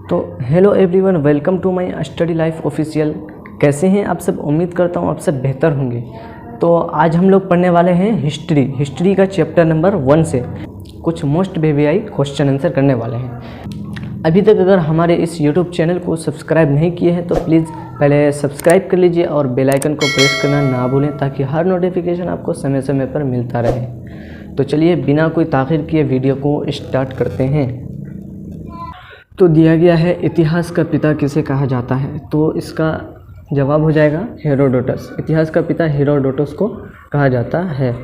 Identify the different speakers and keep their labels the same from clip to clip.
Speaker 1: तो hello everyone, welcome to my study life official. कैसे हैं आप सब? उम्मीद करता हूँ आप सब बेहतर होंगे। तो आज हम लोग पढ़ने वाले हैं हिस्ट्री का चैप्टर नंबर 1 से कुछ मोस्ट VVI क्वेश्चन आंसर करने वाले हैं। अभी तक अगर हमारे इस यूट्यूब चैनल को सब्सक्राइब नहीं किए हैं तो प्लीज़ पहले सब्सक्राइब कर लीजिए और बेल आइकन को प्रेस करना ना भूलें ताकि हर नोटिफिकेशन आपको समय समय पर मिलता रहे। तो चलिए बिना कोई ताख़ीर किए वीडियो को स्टार्ट करते हैं। तो दिया गया है इतिहास का पिता किसे कहा जाता है, तो इसका जवाब हो जाएगा हेरोडोटस। इतिहास का पिता हेरोडोटस को कहा जाता है।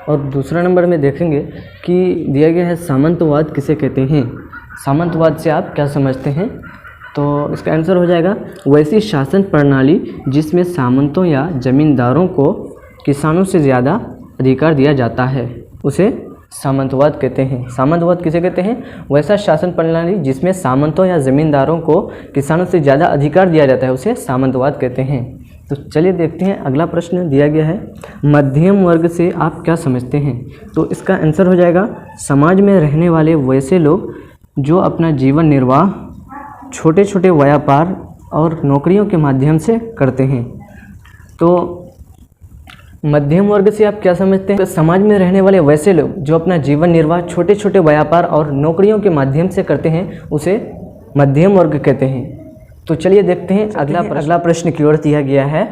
Speaker 1: और दूसरा नंबर में देखेंगे कि दिया गया है सामंतवाद किसे कहते हैं। सामंतवाद से आप क्या समझते हैं, तो इसका आंसर हो जाएगा वैसी शासन प्रणाली जिसमें सामंतों या जमींदारों को किसानों से ज़्यादा अधिकार दिया जाता है, उसे सामंतवाद कहते हैं। सामंतवाद किसे कहते हैं? वैसा शासन प्रणाली जिसमें सामंतों या ज़मींदारों को किसानों से ज़्यादा अधिकार दिया जाता है, उसे सामंतवाद कहते हैं। तो चलिए देखते हैं अगला प्रश्न दिया गया है मध्यम वर्ग से आप क्या समझते हैं। तो इसका आंसर हो जाएगा समाज में रहने वाले वैसे लोग जो अपना जीवन निर्वाह छोटे छोटे व्यापार और नौकरियों के माध्यम से करते हैं। तो मध्यम वर्ग से आप क्या समझते हैं? तो समाज में रहने वाले वैसे लोग जो अपना जीवन निर्वाह छोटे छोटे व्यापार और नौकरियों के माध्यम से करते हैं, उसे मध्यम वर्ग कहते हैं। तो चलिए देखते हैं अगला प्रश्न की ओर दिया गया है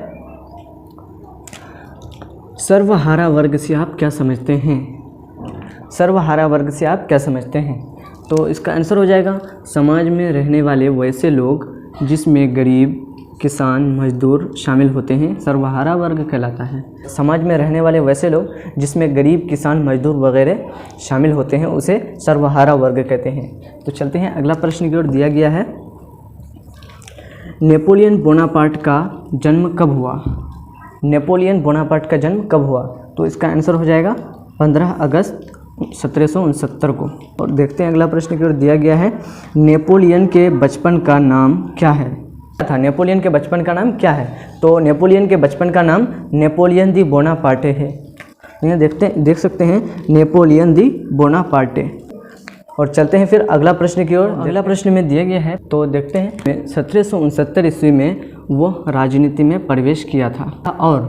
Speaker 1: सर्वहारा वर्ग से आप क्या समझते हैं। सर्वहारा वर्ग से आप क्या समझते हैं, तो इसका आंसर हो जाएगा समाज में रहने वाले वैसे लोग जिसमें गरीब किसान मजदूर शामिल होते हैं, सर्वहारा वर्ग कहलाता है। समाज में रहने वाले वैसे लोग जिसमें गरीब किसान मजदूर वगैरह शामिल होते हैं, उसे सर्वहारा वर्ग कहते हैं। तो चलते हैं अगला प्रश्न की ओर दिया गया है नेपोलियन बोनापार्ट का जन्म कब हुआ। नेपोलियन बोनापार्ट का जन्म कब हुआ, तो इसका आंसर हो जाएगा 15 अगस्त 1769 को। और देखते हैं अगला प्रश्न की ओर दिया गया है नेपोलियन के बचपन का नाम क्या है था। नेपोलियन के बचपन का नाम क्या है, तो नेपोलियन के बचपन का नाम नेपोलियन दी बोनापार्टे है। यहाँ देख सकते हैं नेपोलियन दी बोनापार्टे। और चलते हैं फिर अगला प्रश्न की ओर। अगला प्रश्न में दिया गया है, तो देखते हैं 1769 ईस्वी में वो राजनीति में प्रवेश किया था और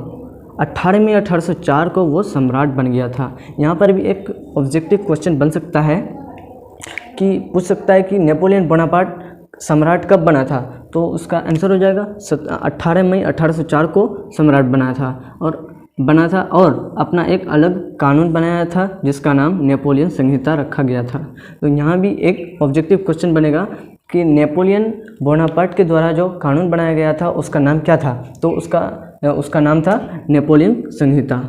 Speaker 1: 18 मई 1804 को वो सम्राट बन गया था। यहाँ पर भी एक ऑब्जेक्टिव क्वेश्चन बन सकता है कि पूछ सकता है कि नेपोलियन बोनापार्ट सम्राट कब बना था, तो उसका आंसर हो जाएगा 18 मई 1804 को सम्राट बना था और अपना एक अलग कानून बनाया था जिसका नाम नेपोलियन संहिता रखा गया था। तो यहाँ भी एक ऑब्जेक्टिव क्वेश्चन बनेगा कि नेपोलियन बोनापार्ट के द्वारा जो कानून बनाया गया था उसका नाम क्या था, तो उसका नाम था नेपोलियन संहिता।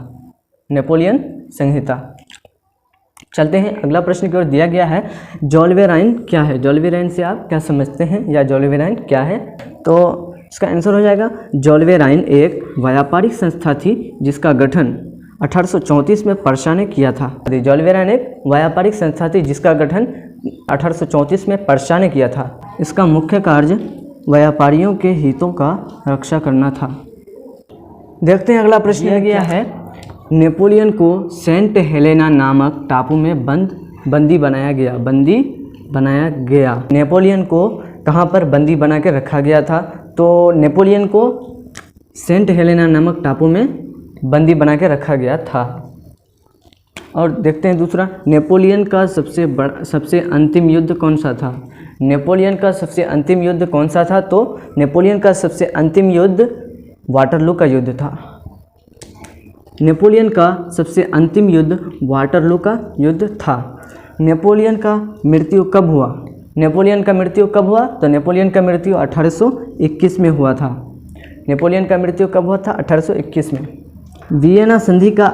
Speaker 1: नेपोलियन संहिता। चलते हैं अगला प्रश्न की ओर दिया गया है जोल्वेराइन क्या है। जोल्वेराइन से आप क्या समझते हैं, या जोल्वेराइन क्या है, तो इसका आंसर हो जाएगा जोल्वेराइन एक व्यापारिक संस्था थी जिसका गठन 1834 में पर्शा ने किया था। जोल्वेराइन एक व्यापारिक संस्था थी जिसका गठन 1834 में पर्शा ने किया था। इसका मुख्य कार्य व्यापारियों के हितों का रक्षा करना था। देखते हैं अगला प्रश्न दिया गया है नेपोलियन को सेंट हेलेना नामक टापू में बंदी बनाया गया। नेपोलियन को कहाँ पर बंदी बना के रखा गया था, तो नेपोलियन को सेंट हेलेना नामक टापू में बंदी बना के रखा गया था। और देखते हैं दूसरा, नेपोलियन का सबसे अंतिम युद्ध कौन सा था। नेपोलियन का सबसे अंतिम युद्ध कौन सा था, तो नेपोलियन का सबसे अंतिम युद्ध वाटरलू का युद्ध था। नेपोलियन का सबसे अंतिम युद्ध वाटरलू का युद्ध था। नेपोलियन का मृत्यु कब हुआ। नेपोलियन का मृत्यु कब हुआ, तो नेपोलियन का मृत्यु 1821 में हुआ था। नेपोलियन का मृत्यु कब हुआ था, 1821 में। वियना संधि का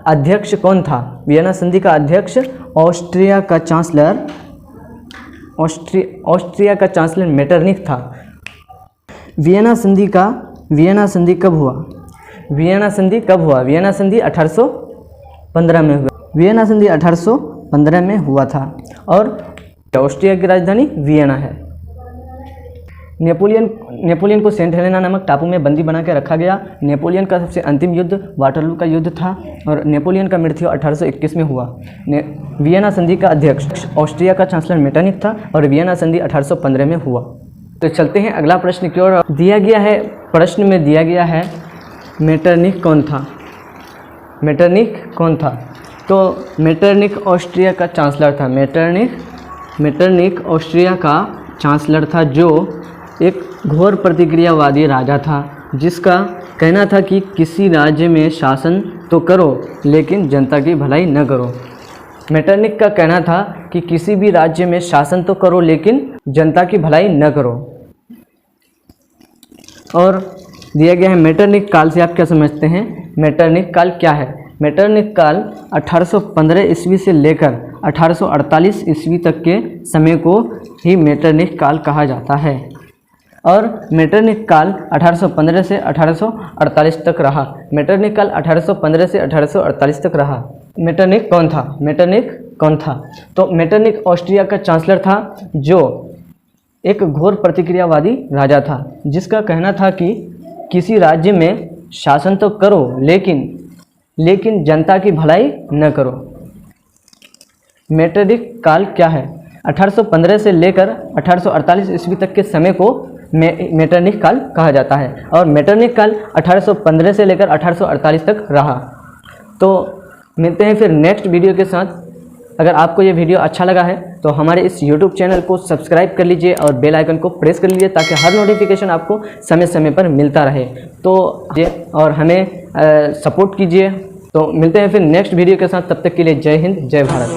Speaker 1: अध्यक्ष कौन था। वियना संधि का अध्यक्ष ऑस्ट्रिया का चांसलर मेटरनिख था। वियना संधि कब हुआ। वियना संधि 1815 में हुआ। वियना संधि 1815 में हुआ था और ऑस्ट्रिया की राजधानी वियना है। नेपोलियन को सेंट हेलेना नामक टापू में बंदी बना के रखा गया। नेपोलियन का सबसे अंतिम युद्ध वाटरलू का युद्ध था और नेपोलियन का मृत्यु 1821 में हुआ। वियना संधि का अध्यक्ष ऑस्ट्रिया का चांसलर मेटरनिख था और वियना संधि 1815 में हुआ। तो चलते हैं अगला प्रश्न की ओर। दिया गया है, प्रश्न में दिया गया है मेटरनिख कौन था। मेटरनिख कौन था? तो मेटरनिख ऑस्ट्रिया का चांसलर था। मेटरनिख ऑस्ट्रिया का चांसलर था, जो एक घोर प्रतिक्रियावादी राजा था, जिसका कहना था कि किसी राज्य में शासन तो करो लेकिन जनता की भलाई न करो। मेटरनिख का कहना था कि किसी भी राज्य में शासन तो करो लेकिन जनता की भलाई न करो। और दिया गया है मेटरनिख काल से आप क्या समझते हैं? मेटरनिख काल क्या है? मेटरनिख काल 1815 ईस्वी से लेकर 1848 ईस्वी तक के समय को ही मेटरनिख काल कहा जाता है। और मेटरनिख काल 1815 से 1848 तक रहा। मेटरनिख काल 1815 से 1848 तक रहा। मेटरनिख कौन था? मेटरनिख कौन था? तो मेटरनिख ऑस्ट्रिया का चांसलर था, जो एक घोर प्रतिक्रियावादी राजा था, जिसका कहना था कि किसी राज्य में शासन तो करो लेकिन जनता की भलाई न करो। मेटरनिख काल क्या है? 1815 से लेकर 1848 ईस्वी तक के समय को मेटरनिख काल कहा जाता है और मेटरनिख काल 1815 से लेकर 1848 तक रहा। तो मिलते हैं फिर नेक्स्ट वीडियो के साथ। अगर आपको ये वीडियो अच्छा लगा है तो हमारे इस YouTube चैनल को सब्सक्राइब कर लीजिए और बेल आइकन को प्रेस कर लीजिए, ताकि हर नोटिफिकेशन आपको समय समय पर मिलता रहे। तो और हमें सपोर्ट कीजिए। तो मिलते हैं फिर नेक्स्ट वीडियो के साथ। तब तक के लिए जय हिंद, जय भारत।